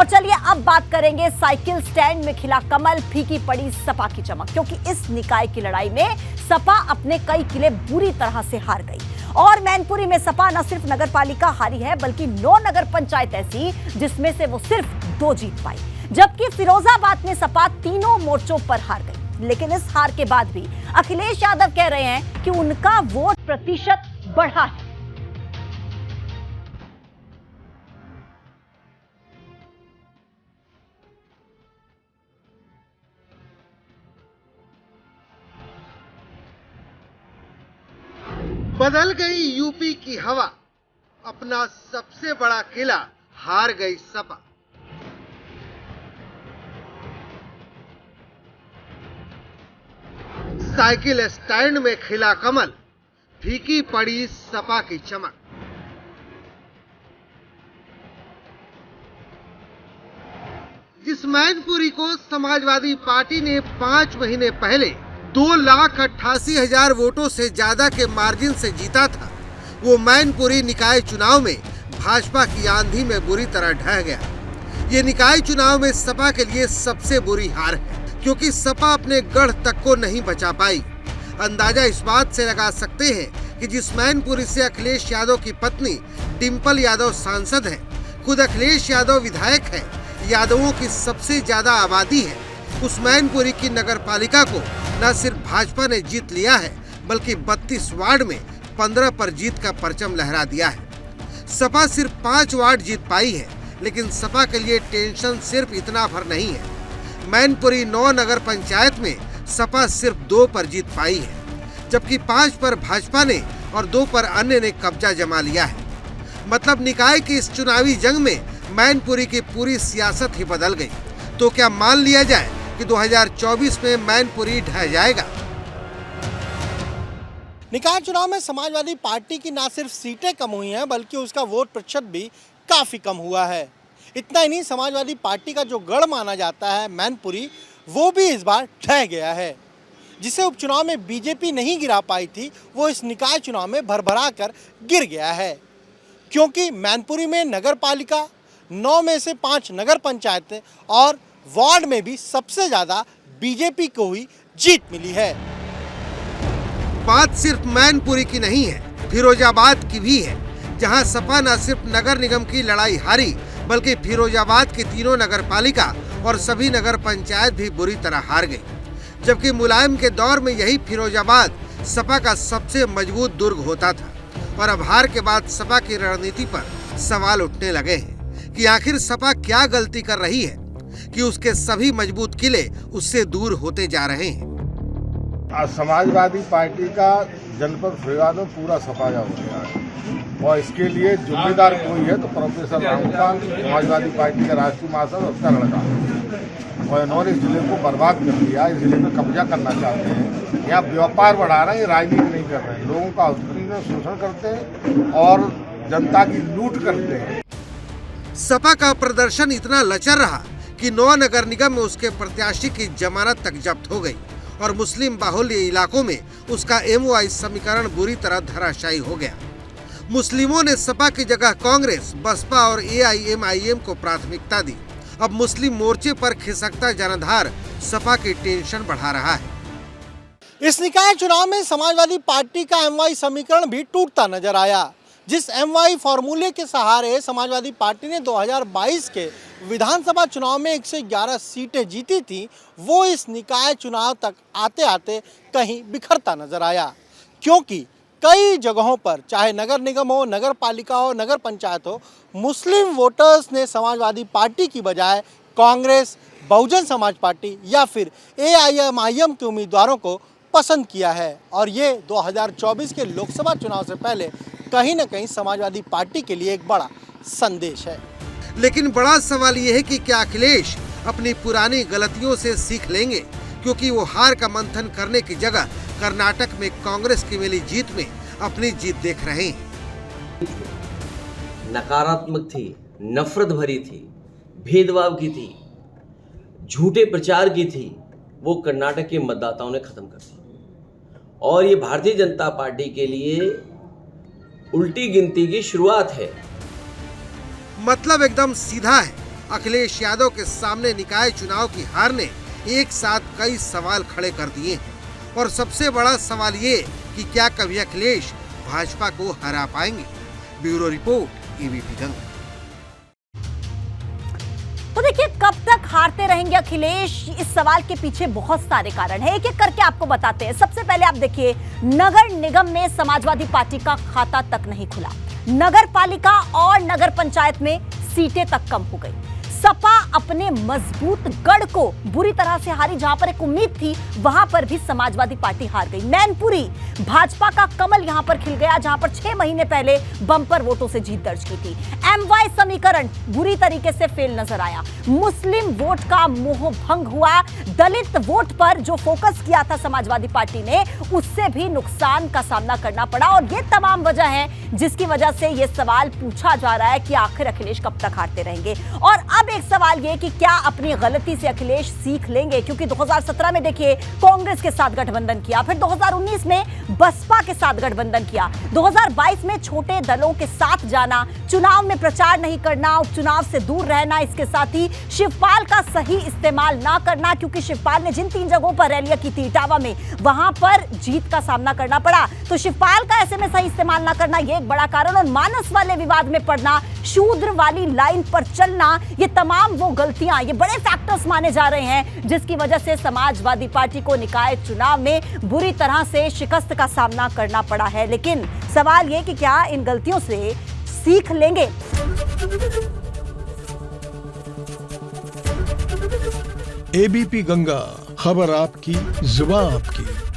और चलिए अब बात करेंगे साइकिल स्टैंड में खिला कमल, फीकी पड़ी सपा की चमक, क्योंकि इस निकाय की लड़ाई में सपा अपने कई किले बुरी तरह से हार गई। और मैनपुरी में सपा न सिर्फ नगर पालिका हारी है बल्कि 9 नगर पंचायत ऐसी जिसमें से वो सिर्फ 2 जीत पाई, जबकि फिरोजाबाद में सपा तीनों मोर्चों पर हार गई। लेकिन इस हार के बाद भी अखिलेश यादव कह रहे हैं कि उनका वोट प्रतिशत बढ़ा है। बदल गई यूपी की हवा, अपना सबसे बड़ा किला हार गई सपा। साइकिल स्टैंड में खिला कमल, फीकी पड़ी सपा की चमक। जिस मैनपुरी को समाजवादी पार्टी ने 5 महीने पहले 2,88,000 वोटों से ज्यादा के मार्जिन से जीता था, वो मैनपुरी निकाय चुनाव में भाजपा की आंधी में बुरी तरह ढह गया। ये निकाय चुनाव में सपा के लिए सबसे बुरी हार है, क्योंकि सपा अपने गढ़ तक को नहीं बचा पाई। अंदाजा इस बात से लगा सकते हैं कि जिस मैनपुरी से अखिलेश यादव की पत्नी डिंपल यादव सांसद हैं, खुद अखिलेश यादव विधायक हैं, यादवों की सबसे ज्यादा आबादी है, उस मैनपुरी की नगर पालिका को न सिर्फ भाजपा ने जीत लिया है बल्कि 32 वार्ड में 15 पर जीत का परचम लहरा दिया है। सपा सिर्फ 5 वार्ड जीत पाई है, लेकिन सपा के लिए टेंशन सिर्फ इतना भर नहीं है। मैनपुरी 9 नगर पंचायत में सपा सिर्फ 2 पर जीत पाई है, जबकि 5 पर भाजपा ने और 2 पर अन्य ने कब्जा जमा लिया है। मतलब निकाय की इस चुनावी जंग में मैनपुरी की पूरी सियासत ही बदल गई। तो क्या मान लिया जाए कि 2024 में मैनपुरी ढह जाएगा? निकाय चुनाव में समाजवादी पार्टी की न सिर्फ सीटें कम हुई हैं बल्कि उसका वोट प्रतिशत भी काफी कम हुआ है। इतना ही नहीं, समाजवादी पार्टी का जो गढ़ माना जाता है मैनपुरी, वो भी इस बार ढह गया है। जिसे उपचुनाव में बीजेपी नहीं गिरा पाई थी, वो इस निकाय चुनाव में भरभरा कर गिर गया है, क्योंकि मैनपुरी में नगर पालिका 9 में से 5 नगर पंचायतें और वार्ड में भी सबसे ज्यादा बीजेपी को ही जीत मिली है। बात सिर्फ मैनपुरी की नहीं है, फिरोजाबाद की भी है, जहां सपा न सिर्फ नगर निगम की लड़ाई हारी बल्कि फिरोजाबाद की तीनों नगर पालिका और सभी नगर पंचायत भी बुरी तरह हार गई। जबकि मुलायम के दौर में यही फिरोजाबाद सपा का सबसे मजबूत दुर्ग होता था, और अब हार के बाद सपा की रणनीति पर सवाल उठने लगे हैं कि आखिर सपा क्या गलती कर रही है कि उसके सभी मजबूत किले उससे दूर होते जा रहे हैं। समाजवादी पार्टी का जनपद फरीदाबाद में पूरा सफाया हो गया है, और इसके लिए जिम्मेदार कोई है तो प्रोफेसर रामकांत, समाजवादी पार्टी का राष्ट्रीय महासचिव, उसका लड़का है, और इन्होंने इस जिले को बर्बाद कर दिया। इस जिले में कब्जा करना चाहते हैं, यहाँ व्यापार बढ़ा रहे हैं, राजनीति नहीं कर रहे हैं, लोगों का उत्पीड़न शोषण करते हैं और जनता की लूट करते हैं। सपा का प्रदर्शन इतना लचर रहा कि 9 नगर निगम में उसके प्रत्याशी की जमानत तक जब्त हो गई, और मुस्लिम बाहुल्य इलाकों में उसका MOI समीकरण बुरी तरह धराशायी हो गया। मुस्लिमों ने सपा की जगह कांग्रेस, बसपा और AIMIM को प्राथमिकता दी। अब मुस्लिम मोर्चे पर खिसकता जनाधार सपा की टेंशन बढ़ा रहा है। इस निकाय चुनाव में समाजवादी पार्टी का MOI समीकरण भी टूटता नजर आया। जिस MOI फॉर्मूले के सहारे समाजवादी पार्टी ने 2022 के विधानसभा चुनाव में 111 सीटें जीती थी, वो इस निकाय चुनाव तक आते आते कहीं बिखरता नजर आया, क्योंकि कई जगहों पर, चाहे नगर निगम हो, नगर पालिका हो, नगर पंचायत हो, मुस्लिम वोटर्स ने समाजवादी पार्टी की बजाय कांग्रेस, बहुजन समाज पार्टी या फिर AIMIM के उम्मीदवारों को पसंद किया है। और ये 2024 के लोकसभा चुनाव से पहले कहीं न कहीं समाजवादी पार्टी के लिए एक बड़ा संदेश है। लेकिन बड़ा सवाल ये है कि क्या अखिलेश अपनी पुरानी गलतियों से सीख लेंगे, क्योंकि वो हार का मंथन करने की जगह कर्नाटक में कांग्रेस की मिली जीत में अपनी जीत देख रहे हैं। नकारात्मक थी, नफरत भरी थी, भेदभाव की थी, झूठे प्रचार की थी, वो कर्नाटक के मतदाताओं ने खत्म कर दी। और ये भारतीय जनता पार्टी के लिए उल्टी गिनती की शुरुआत है। मतलब एकदम सीधा है अखिलेश यादव के सामने निकाय चुनाव की हार ने एक साथ कई सवाल खड़े कर दिए हैं। और सबसे बड़ा सवाल ये कि क्या कभी अखिलेश भाजपा को हरा पाएंगे। Bureau report, ABP Ganga. तो देखिए, कब तक हारते रहेंगे अखिलेश, इस सवाल के पीछे बहुत सारे कारण हैं। एक एक करके आपको बताते हैं। सबसे पहले आप देखिए, नगर निगम में समाजवादी पार्टी का खाता तक नहीं खुला। नगर पालिका और नगर पंचायत में सीटें तक कम हो गई। सपा अपने मजबूत गढ़ को बुरी तरह से हारी। जहां पर एक उम्मीद थी, वहां पर भी समाजवादी पार्टी हार गई। मैनपुरी, भाजपा का कमल यहां पर खिल गया, जहां पर 6 महीने पहले बम्पर वोटों से जीत दर्ज की थी। एमवाई समीकरण बुरी तरीके से फेल नजर आया। मुस्लिम वोट का मोह भंग हुआ। दलित वोट पर जो फोकस किया था समाजवादी पार्टी ने, उससे भी नुकसान का सामना करना पड़ा। और ये तमाम वजह है जिसकी वजह से यह सवाल पूछा जा रहा है कि आखिर अखिलेश कब तक हारते रहेंगे। और अब एक सवाल ये कि क्या अपनी गलती से अखिलेश सीख लेंगे, क्योंकि 2017 में देखिए कांग्रेस के साथ गठबंधन किया, फिर 2019 में बसपा के साथ गठबंधन किया, 2022 में छोटे दलों के साथ जाना, चुनाव में प्रचार नहीं करना, उपचुनाव से दूर रहना, इसके साथ ही शिवपाल का सही इस्तेमाल ना करना, क्योंकि शिवपाल ने जिन 3 जगहों पर रैलियां की थी इटावा में, वहां पर जीत का सामना करना पड़ा। तो शिवपाल का ऐसे में सही इस्तेमाल ना करना, यह एक बड़ा कारण। और मानस वाले विवाद में पड़ना, शूद्र वाली लाइन पर चलना, ये तमाम वो गलतियां, ये बड़े फैक्टर्स माने जा रहे हैं जिसकी वजह से समाजवादी पार्टी को निकाय चुनाव में बुरी तरह से शिकस्त का सामना करना पड़ा है। लेकिन सवाल ये कि क्या इन गलतियों से सीख लेंगे। एबीपी गंगा, खबर आपकी, जुबान आपकी।